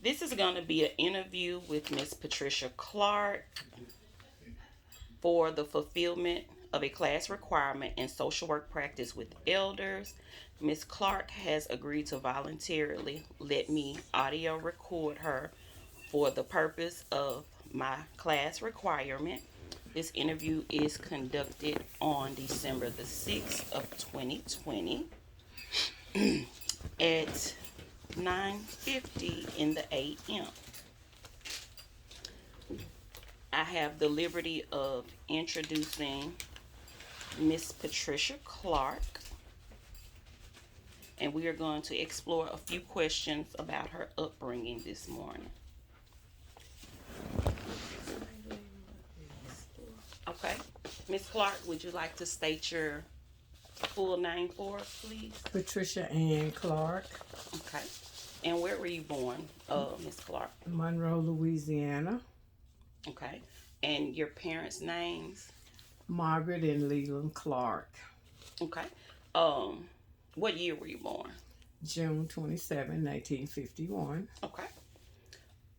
This is going to be an interview with Miss Patricia Clark for the fulfillment of a class requirement in social work practice with elders. Miss Clark has agreed to voluntarily let me audio record her for the purpose of my class requirement. This interview is conducted on December the 6th of 2020 at 9:50 in the AM. I have the liberty of introducing Miss Patricia Clark, and we are going to explore a few questions about her upbringing this morning. Okay, Miss Clark, would you like to state your full name for us, please? Patricia Ann Clark, Okay, and where were you born, Miss Clark? Monroe, Louisiana. Okay, and your parents' names? Margaret and Leland Clark. Okay, um, what year were you born? June 27, 1951. Okay.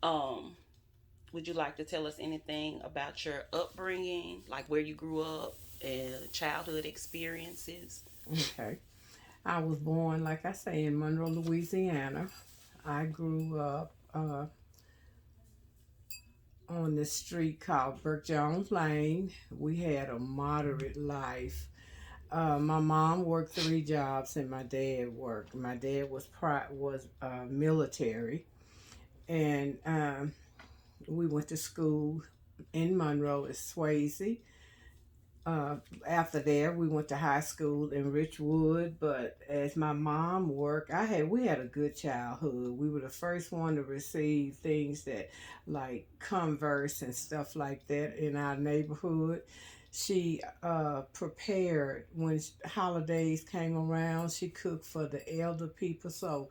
Um, would you like to tell us anything about your upbringing, like where you grew up and childhood experiences? Okay. I was born, like I say, in Monroe, Louisiana. I grew up on this street called Burke Jones Lane. We had a moderate life. My mom worked 3 jobs and my dad worked. My dad was military, and we went to school in Monroe at Swayze. After there, we went to high school in Richwood. But as my mom worked, we had a good childhood. We were the first one to receive things that like Converse and stuff like that in our neighborhood. She prepared when holidays came around. She cooked for the elder people. So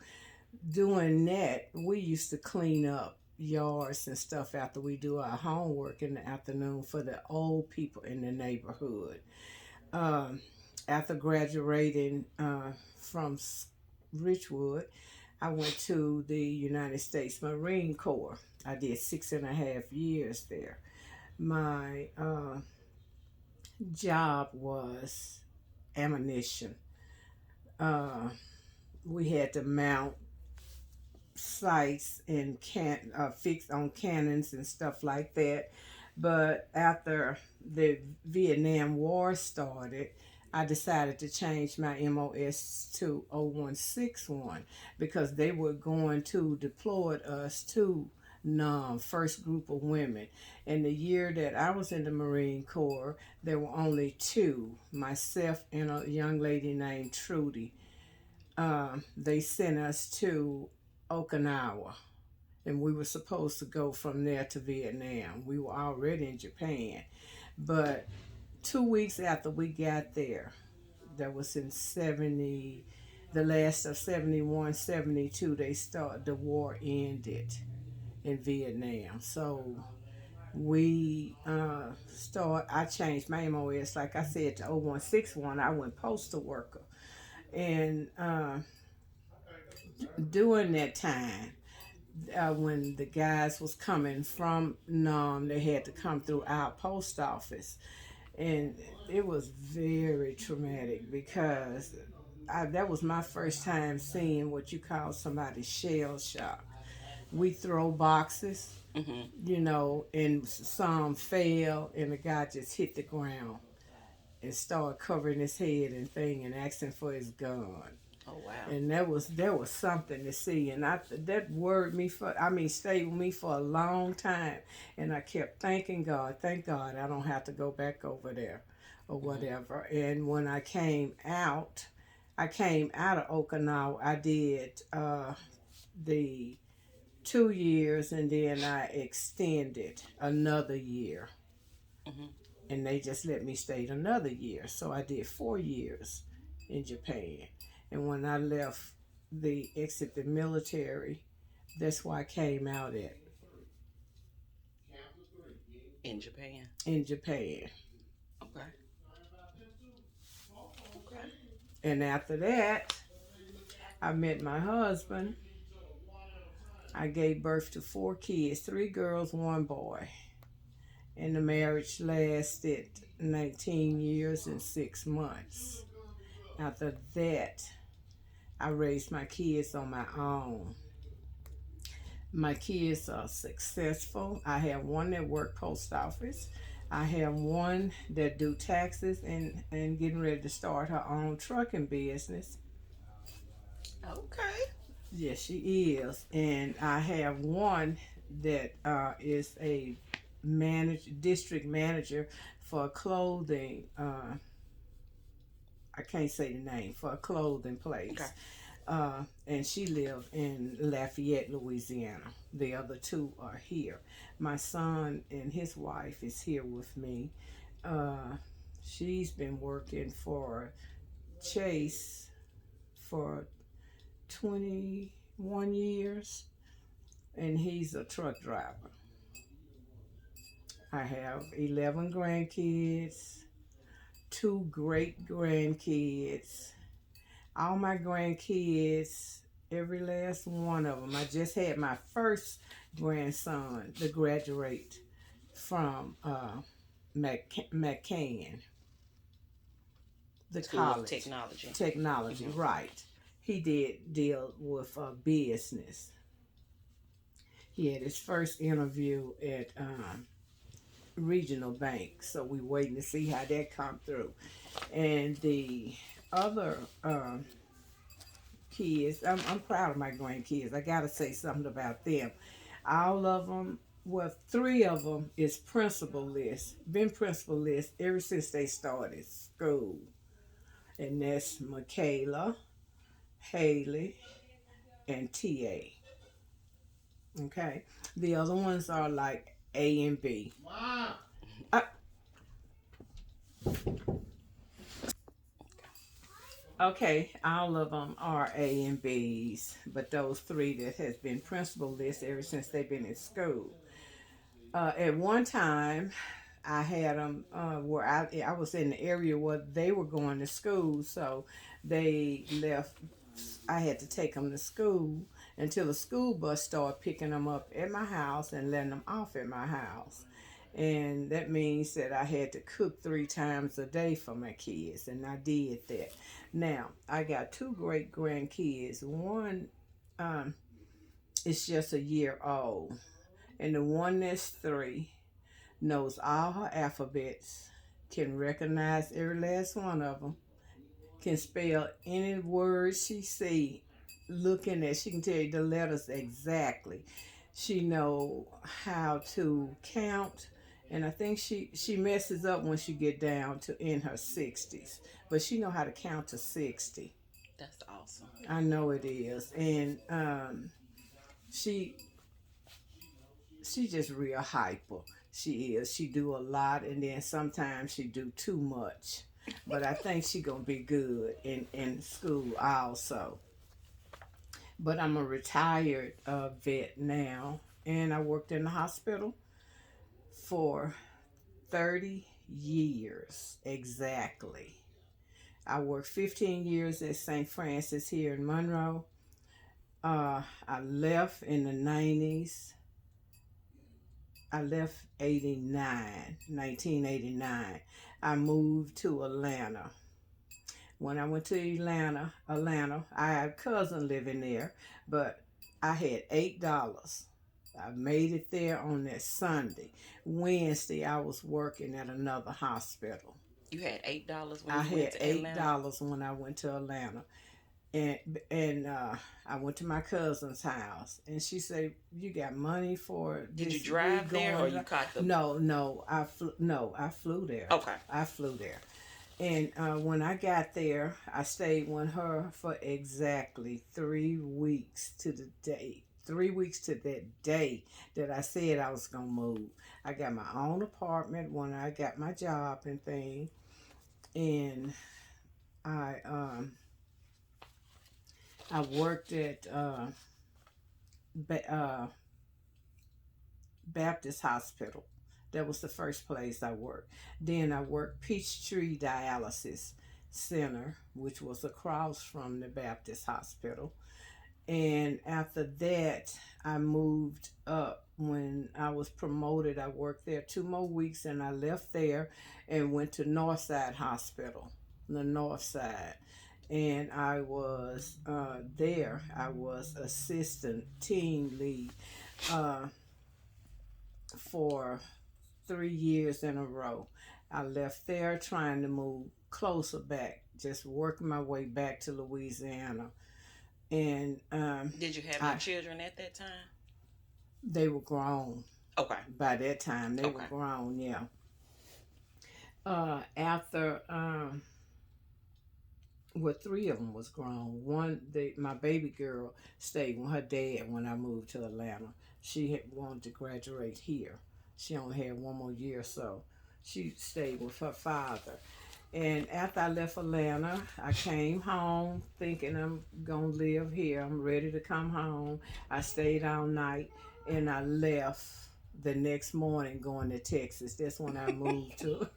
doing that, we used to clean up yards and stuff after we do our homework in the afternoon for the old people in the neighborhood. Um, After graduating from Richwood, I went to the United States Marine Corps. I did 6.5 years there. My job was ammunition. Uh, we had to mount sights and fix on cannons and stuff like that. But after the Vietnam War started, I decided to change my MOS to 0161 because they were going to deploy us to NOM, first group of women. And the year that I was in the Marine Corps, there were only two, myself and a young lady named Trudy. They sent us to Okinawa, and we were supposed to go from there to Vietnam. We were already in Japan, but 2 weeks after we got there, that was in 70, the last of 71, 72, the war ended in Vietnam. So I changed my MOS, like I said, to 0161. I went postal worker. And during that time, when the guys was coming from Nam, they had to come through our post office, and it was very traumatic because that was my first time seeing what you call somebody shell shock. We throw boxes, Mm-hmm. and some fell, and the guy just hit the ground and started covering his head and thing and asking for his gun. Oh wow. And that was something to see, and that stayed with me for a long time, and I kept thanking God, thank God I don't have to go back over there or whatever. And when I came out of Okinawa. I did the 2 years, and then I extended another year, Mm-hmm. and they just let me stay another year, so I did 4 years in Japan. And when I left the exit the military, that's why I came out In Japan. in Japan. Okay. Okay. And after that, I met my husband. I gave birth to 4 kids, 3 girls, 1 boy. And the marriage lasted 19 years and 6 months. After that, I raised my kids on my own. My kids are successful. I have one that work post office. I have one that do taxes and getting ready to start her own trucking business. Okay. Yes, she is. And I have one that is a district manager for clothing. I can't say the name for a clothing Okay. place. And she lives in Lafayette, Louisiana. The other two are here. My son and his wife is here with me. Uh, she's been working for Chase for 21 years, and he's a truck driver. I have 11 grandkids, 2 great grandkids. All my grandkids, every last one of them. I just had my first grandson to graduate from McCann, the School of college. Technology. Technology, Mm-hmm. right. He did deal with business. He had his first interview at Regional Bank, so we waiting to see how that come through. And the other kids, I'm proud of my grandkids. I gotta say something about them. All of them, well, 3 of them is principal list. Been principal list ever since they started school, and that's Michaela, Haley, and Ta. Okay, the other ones are like A and B. Uh, okay, all of them are A and B's, but those 3 that has been principal list ever since they've been in school. At one time, I had them where I was in the area where they were going to school, so they left. I had to take them to school until the school bus started picking them up at my house and letting them off at my house. And that means that I had to cook 3 times a day for my kids, and I did that. Now, I got 2 great grandkids. One is just a year old, and the one that's 3 knows all her alphabets, can recognize every last one of them, can spell any word she see. Looking at, she can tell you the letters exactly. She know how to count, and I think she messes up when she get down to in her 60s, but she know how to count to 60. That's awesome. I know it is, and she she just real hyper. She is. She do a lot, and then sometimes she do too much. But I think she gonna be good in school also. But I'm a retired vet now, and I worked in the hospital for 30 years exactly. I worked 15 years at St. Francis here in Monroe. I left in the 90s. I left 89, 1989. I moved to Atlanta. When I went to Atlanta, I had a cousin living there, but I had $8. I made it there on that Sunday. Wednesday, I was working at another hospital. You had $8 when I you went had to eight Atlanta. dollars when I went to Atlanta, and I went to my cousin's house, and she said, "You got money for Did you this? We drive there or going?" you caught the? No, I flew there. Okay. I flew there, and when I got there, I stayed with her for exactly 3 weeks to the day. 3 weeks to that day that I said I was gonna move. I got my own apartment when I got my job and thing, and I um I worked at ba- Baptist Hospital. That was the first place I worked. Then I worked Peachtree Dialysis Center, which was across from the Baptist Hospital. And after that, I moved up. When I was promoted, I worked there 2 more weeks and I left there and went to Northside Hospital, the North Side. And I was there. I was assistant team lead uh, for 3 years in a row. I left there trying to move closer back, just working my way back to Louisiana. And Did you have any I children at that time? they were grown Okay. by that time. They were Okay. grown, yeah. After well, three of them was grown. My baby girl stayed with her dad when I moved to Atlanta. She had wanted to graduate here. She only had 1 more year, so she stayed with her father. And after I left Atlanta, I came home thinking I'm gonna live here. I'm ready to come home. I stayed all night and I left the next morning going to Texas. That's when I moved to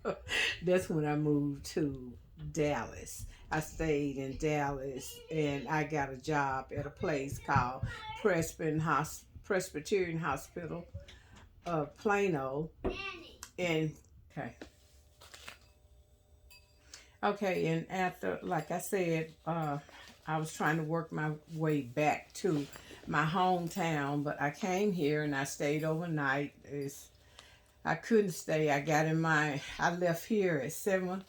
that's when I moved to Dallas. I stayed in Dallas and I got a job at a place called Presbyterian Hospital of Plano. And okay. Okay, and after, like I said, I was trying to work my way back to my hometown, but I came here and I stayed overnight. I couldn't stay. I left here at 7.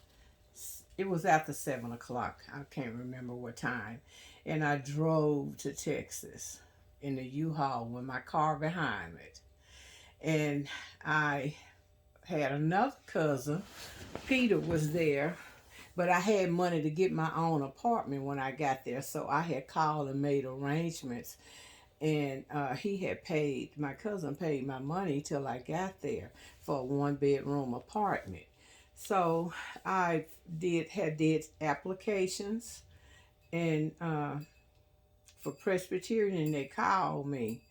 It was after 7 o'clock. I can't remember what time. And I drove to Texas in the U-Haul with my car behind it. And I had another cousin. Peter was there, but I had money to get my own apartment when I got there, so I had called and made arrangements. And my cousin paid my money till I got there for a 1 bedroom apartment. So I did applications and for Presbyterian, and they called me.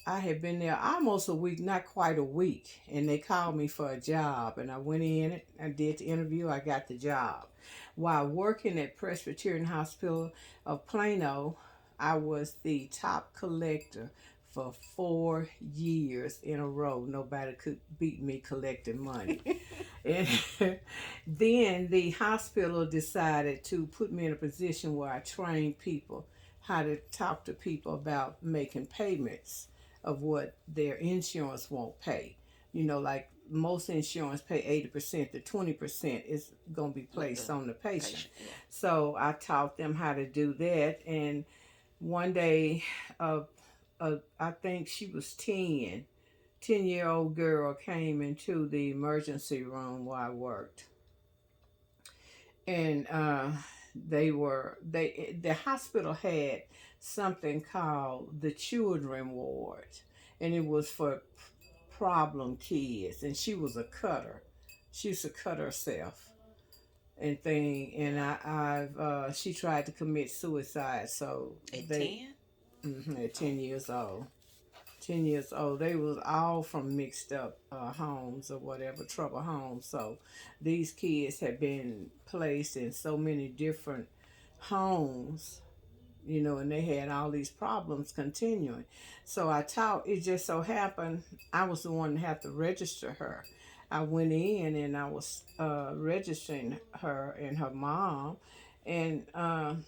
I had been there almost a week, not quite a week, and they called me for a job. And I went in, I did the interview, I got the job. While working at Presbyterian Hospital of Plano, I was the top collector for 4 years in a row. Nobody could beat me collecting money. And then the hospital decided to put me in a position where I trained people how to talk to people about making payments of what their insurance won't pay. Like most insurance pay 80%, the 20% is going to be With placed the on the patient. patient. Yeah. So I taught them how to do that. And one day, I think she was 10-year-old girl came into the emergency room where I worked. And the hospital had something called the children ward, and it was for problem kids. And she was a cutter. She used to cut herself and thing. And she tried to commit suicide. So At they 10? at Oh, 10 years old. 10 years old. They was all from mixed up homes or whatever, trouble homes. So these kids had been placed in so many different homes, and they had all these problems continuing. So I taught. It just so happened I was the one to have to register her. I went in and I was registering her and her mom, and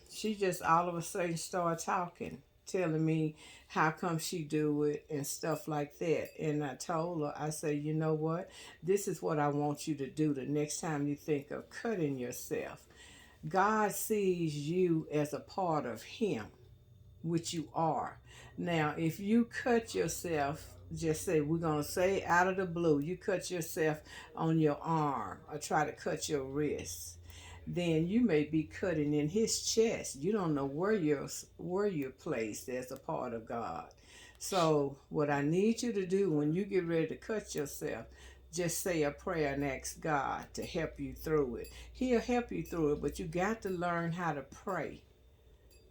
she just all of a sudden started talking, telling me how come she do it and stuff like that. And I told her, I said, you know what? This is what I want you to do the next time you think of cutting yourself. God sees you as a part of Him, which you are. Now, if you cut yourself, just say, we're going to say out of the blue, you cut yourself on your arm or try to cut your wrist, then you may be cutting in His chest. You don't know where you're placed as a part of God. So what I need you to do when you get ready to cut yourself, just say a prayer and ask God to help you through it. He'll help you through it, but you got to learn how to pray.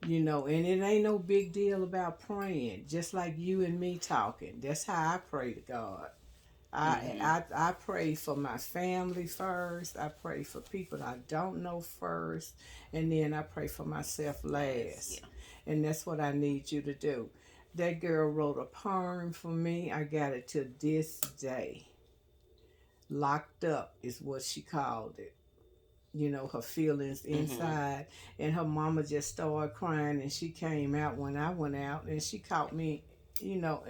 And it ain't no big deal about praying, just like you and me talking. That's how I pray to God. I, mm-hmm. I pray for my family first. I pray for people I don't know first, and then I pray for myself Last. last. Yeah. And that's what I need you to do. That girl wrote a poem for me. I got it to this day. Locked up is what she called it. You know, her feelings Mm-hmm. inside. And her mama just started crying, and she came out when I went out, and she caught me, you know,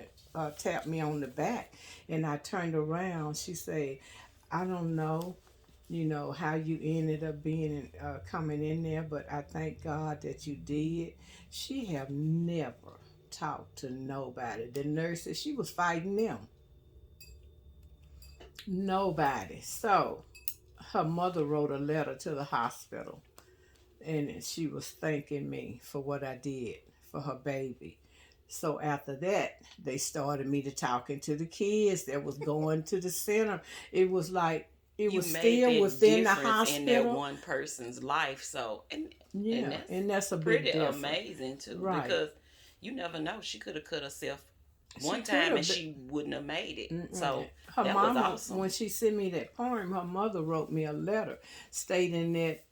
tapped me on the back. And I turned around. She said, I don't know, you know, how you ended up being coming in there, but I thank God that you did. She have never talked to nobody. The nurses, she was fighting them. Nobody. So her mother wrote a letter to the hospital, and she was thanking me for what I did for her baby. So after that, they started me to talking to the kids that was going to the center. It was like it You was made still that within the difference in that hospital. one person's life. So, and Yeah, that's and that's a big pretty difference. amazing too, Right. because you never know, she could have cut herself She one could time and have been. she wouldn't have made it. Mm-mm. So Her that was mama, awesome. when she sent me that poem, her mother wrote me a letter stating that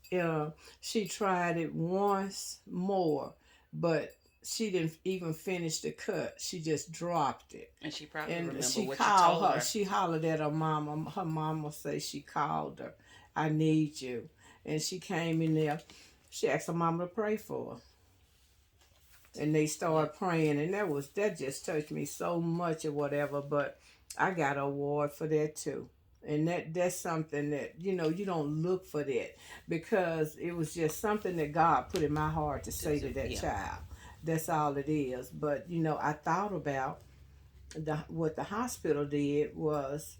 she tried it once more, but she didn't even finish the cut. She just dropped it. And she probably And remember she what you called told her. her. She hollered at her mama. Her mama say she called her. I need you. And she came in there. She asked her mama to pray for her, and they Yeah. started praying, and that just touched me so much or whatever. But I got an award for that too. And that's something that, you know, you don't look for that, because it was just something that God put in my heart to To say do. to that Yeah. child. That's all it is. But you know, I thought about what the hospital did was,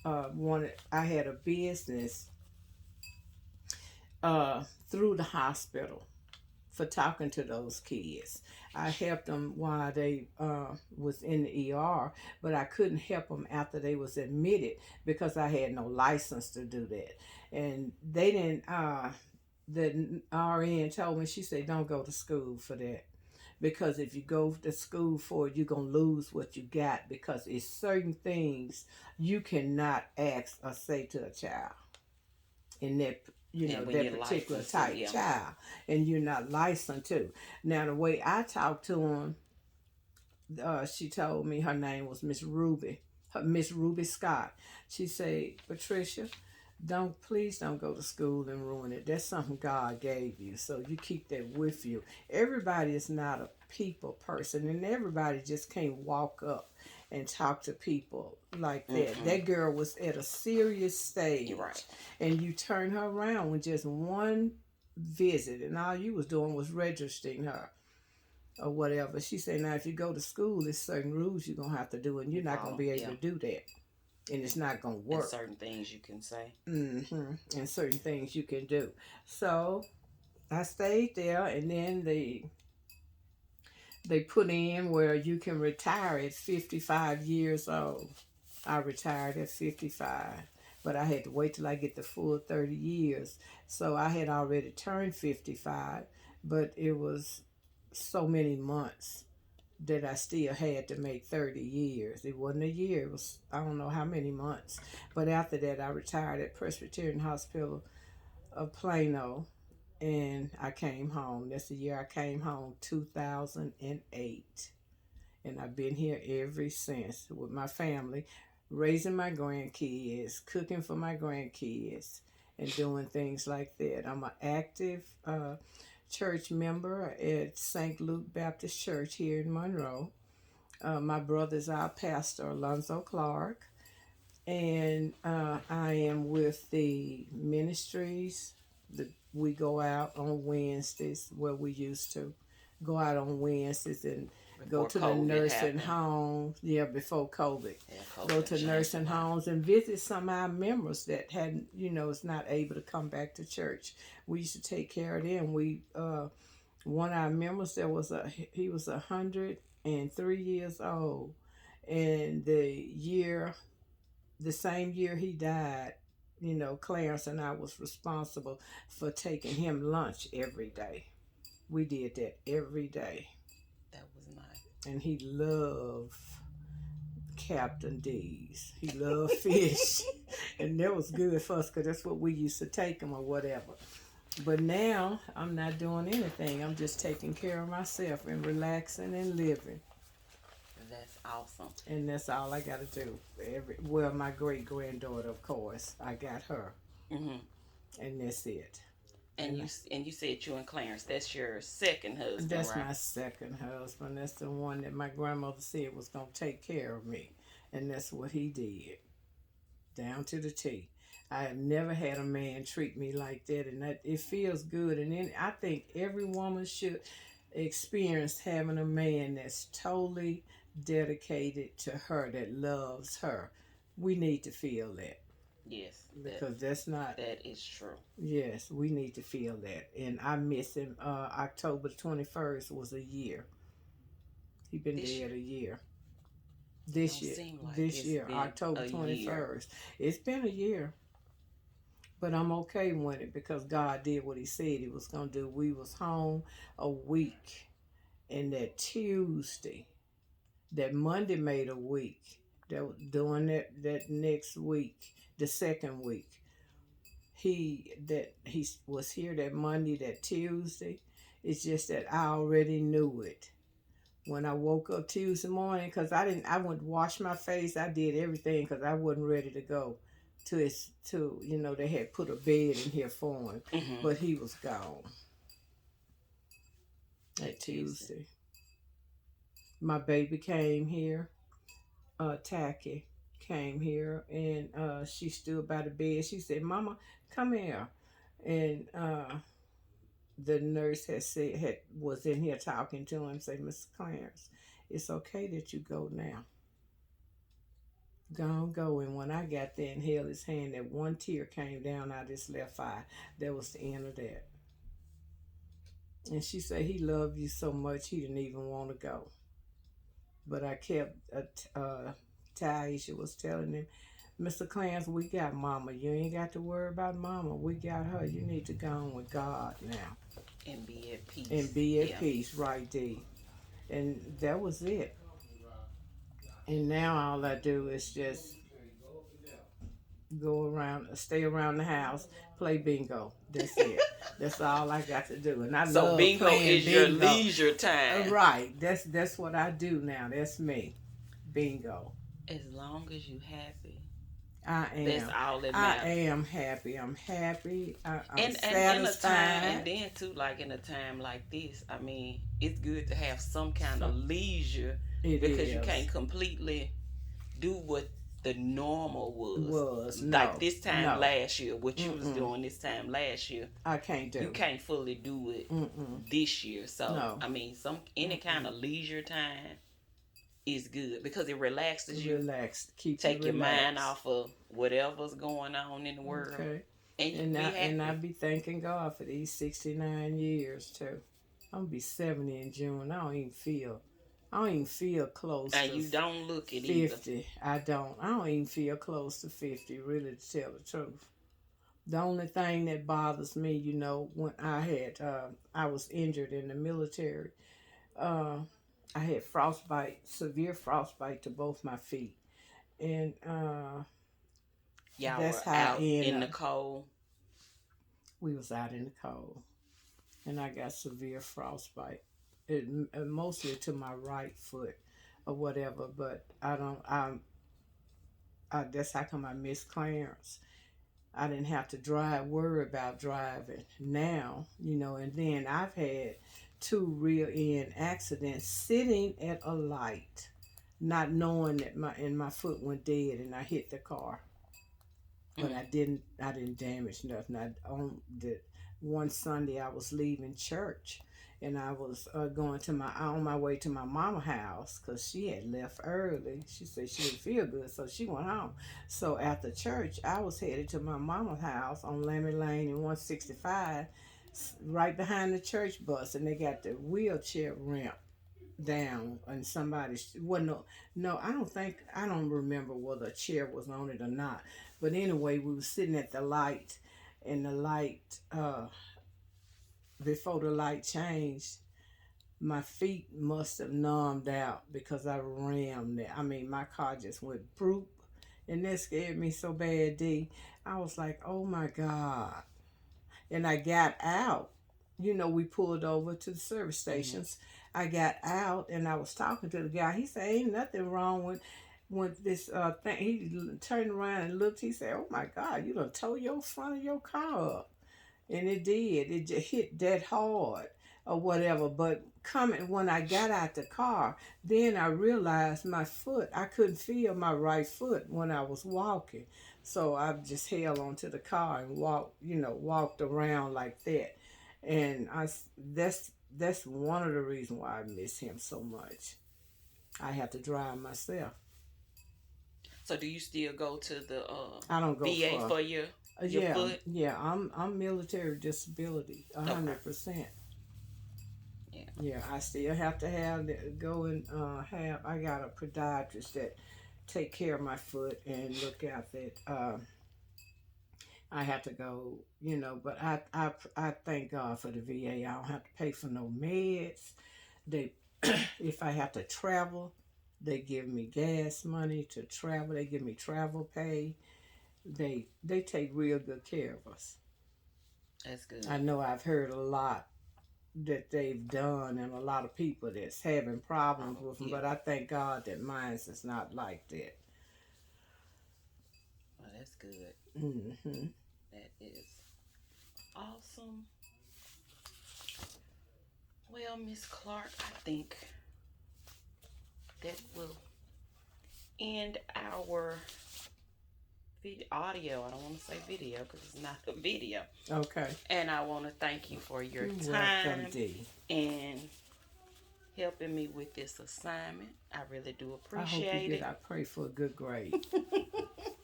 wanted I had a business through the hospital for talking to those kids. I helped them while they was in the ER, but I couldn't help them after they was admitted because I had no license to do that. And they didn't. The RN told me, she said, "Don't go to school for that." Because if you go to school for it, you're gonna lose what you got, because it's certain things you cannot ask or say to a child in that, you know, And when that you're particular licensed to, type yeah. child, and you're not licensed to. Now the way I talked to him, she told me her name was Miss Ruby, Miss Ruby Scott. She said, Patricia, don't, please don't go to school and ruin it. That's something God gave you, so you keep that with you. Everybody is not a people person, and everybody just can't walk up and talk to people like that. Mm-hmm. That girl was at a serious You're right. stage, and you turn her around with just one visit, and all you was doing was registering her or whatever. She said, now if you go to school, there's certain rules you're gonna have to do, and You you're not gonna follow. be able Yeah. to do that, and it's not gonna And work. certain things you can say. And certain things you can do. So I stayed there, and then they put in where you can retire at 55 years old. I retired at 55, but I had to wait till I get the full 30 years. So I had already turned 55, but it was so many months that I still had to make 30 years. It wasn't a year, it was, I don't know how many months. But after that, I retired at Presbyterian Hospital of Plano, and I came home. That's the year I came home, 2008. And I've been here ever since with my family, raising my grandkids, cooking for my grandkids, and doing things like that. I'm an active church member at St. Luke Baptist Church here in Monroe. My brother's our pastor, Alonzo Clark, and I am with the ministries. We go out on Wednesdays, where we used to go out on Wednesdays and go Before to the COVID nursing happened. homes. Yeah, before COVID, Yeah, go COVID to changed a nursing lot. homes and visit some of our members that hadn't, is not able to come back to church. We used to take care of them. We one of our members, there was he was 103 years old, and the same year he died, Clarence and I was responsible for taking him lunch every day. We did that every day. That was nice. And he loved Captain D's. He loved fish. And that was good for us because that's what we used to take him or whatever. But now I'm not doing anything. I'm just taking care of myself and relaxing and living. That's awesome. And that's all I got to do. Well, my great granddaughter, of course, I got her, Hmm. and that's it. And And you said you and Clarence. That's your second husband, that's right? my second husband. That's the one that my grandmother said was gonna take care of me, and that's what he did, down to the T. I have never had a man treat me like that, and that it feels good. And then I think every woman should experience having a man that's totally dedicated to her, that loves her. We need to feel that, Yes, because that's not. that is true. Yes, we need to feel that. And I miss him. October 21st was a year. He been This year, dead a year. it This don't year, seem like this it's year, been October a year. 21st. It's been a year, but I'm okay with it because God did what He said He was gonna do. We was home a week, and that Tuesday, that Monday made a week. That during that next week, the second week, he was here that Monday, that Tuesday. It's just that I already knew it when I woke up Tuesday morning, because I went to wash my face. I did everything because I wasn't ready to go to they had put a bed in here for him, Hmm. but he was gone that That Tuesday. Tuesday. My baby came here, Tacky came here, and she stood by the bed. She said, "Mama, come here." And the nurse had was in here talking to him, say, "Mr. Clarence, it's okay that you go now. Go." And when I got there and held his hand, that one tear came down out his left eye. That was the end of that. And she said he loved you so much he didn't even want to go. But I kept, Taisha was telling him, "Mr. Clarence, we got Mama. You ain't got to worry about Mama. We got her. You need to go on with God now And be at and peace. be at Yeah. peace, right there." And that was it. And now all I do is just go around, stay around the house, play bingo. That's it. That's all I got to do. And I So love bingo playing is your bingo. leisure time. Right. That's what I do now. That's me. Bingo. As long as you happy, I that's am. all that I matters. am happy. I'm happy. I'm And in a time, and satisfied. then too, like in a time like this, I mean, it's good to have some kind So of leisure it because you can't is. completely do what the normal was. Was Like no, this time no. last year, what you was Mm-mm. doing this time last year, I can't you do. can't fully do it Mm-mm. this year. So No. I mean, some any kind Mm-mm. of leisure time is good because it relaxes you, Relaxed. Keep you take your mind relaxed. off of whatever's going on in the world, Okay. and you can And be I happy. be thanking God for these 69 years too. I'm gonna be 70 in June. I don't even feel close And to you don't look it either. 50. I don't. I don't even feel close to 50, really, to tell the truth. The only thing that bothers me, when I was injured in the military, uh, I had frostbite, severe frostbite to both my feet. And Y'all that's were how I out end in the up. cold. We was out in the cold, and I got severe frostbite. Mostly to my right foot or whatever, but I don't. That's how come I miss Clarence. I didn't have to worry about driving now, and then I've had two rear end accidents sitting at a light, not knowing that my foot went dead and I hit the car. But Mm. I didn't damage nothing. On the one Sunday I was leaving church, and I was going to my on my way to my mama house because she had left early. She said she didn't feel good, so she went home. So after church, I was headed to my mama's house on Lammy Lane and 165, right behind the church bus, and they got the wheelchair ramp down, and somebody wasn't no, I don't remember whether a chair was on it or not, but anyway, we were sitting at the light, and the light, before the light changed, my feet must have numbed out because I rammed it. I mean, my car just went broop, and that scared me so bad. I was like, oh my god. And I got out. You know, we pulled over to the service Mm-hmm. stations. I got out and I was talking to the guy. He said, "Ain't nothing wrong with this thing." He turned around and looked. He said, "Oh my God, you done tore your front of your car up." And it did. It just hit that hard or whatever. But coming when I got out the car, then I realized my foot. I couldn't feel my right foot when I was walking, so I just held onto the car and walked. Walked around like that. And that's one of the reasons why I miss him so much. I have to drive myself. So do you still go to the I don't go VA far. for your Yeah, foot? yeah. I'm military disability, a Okay. 100%. Yeah. Yeah, I still have to go and have. I got a podiatrist that take care of my foot and look out that. I have to go, but I thank God for the VA. I don't have to pay for no meds. They, if I have to travel, they give me gas money to travel. They give me travel pay. They take real good care of us. That's good. I know I've heard a lot that they've done and a lot of people that's having problems Oh with them, yeah. but I thank God that mine's is not like that. Well, that's good. Hmm. That is awesome. Well, Miss Clark, I think that will end our audio. I don't want to say video because it's not a video. Okay. And I want to thank you for your You're welcome, time D. and helping me with this assignment. I really do I hope you appreciate get. it. I pray for a good grade.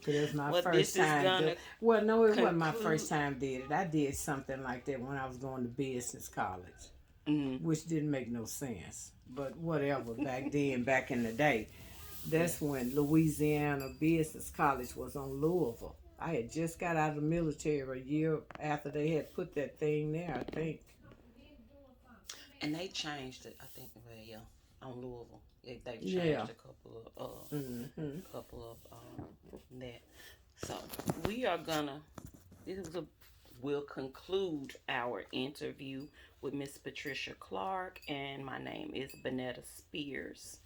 Cause it was my Well, first this is time. gonna Well, no, it wasn't my first conclude. time. Did it? I did something like that when I was going to business college, Mm, which didn't make no sense. But whatever. Back then, back in the day, yeah. that's when Louisiana Business College was on Louisville. I had just got out of the military a year after they had put that thing there, I think. And they changed it. I think. Well, yeah, on Louisville, they've Yeah. changed a Mm-hmm. couple of that. So we are gonna. This is a. Will conclude our interview with Miss Patricia Clark, and my name is Bonetta Spears.